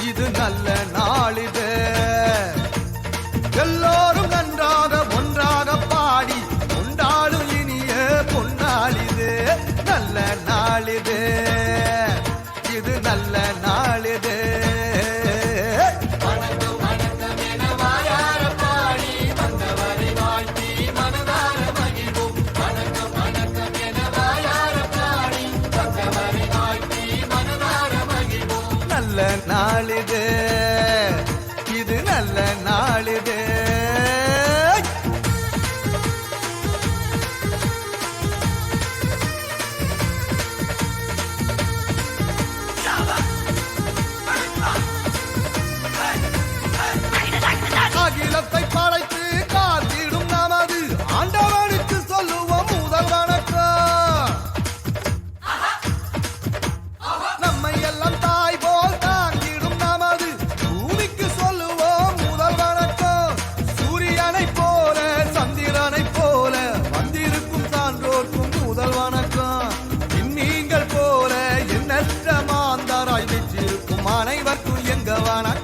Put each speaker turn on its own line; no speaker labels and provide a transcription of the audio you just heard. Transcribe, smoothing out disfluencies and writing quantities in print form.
இது நல்ல நாளிது எல்லோரும் நன்றாக ஒன்றாக பாடி கொண்டாடும் இனிய பொன்னாளிது நல்ல நாளிது இது நல்ல நாளிது நல்ல நாளிது இது நல்ல நாளிது அகிலத்தை படைத்து காத்திடும் நமது ஆண்டவனுக்கு சொல்லுவோம் முதல் வணக்கம் நம்மை எல்லாம் தாய் போல் தாங்கிடும் நமது பூமிக்கு சொல்லுவோம் முதல் வணக்கம் சூரியனை போல சந்திரனை போல வந்திருக்கும் சான்றோர்க்கும் முதல் வணக்கம் நீங்கள் போல எண்ணற்ற மாந்தராய் வெற்றிருக்கும் அனைவருக்கும் எங்க வணக்கம்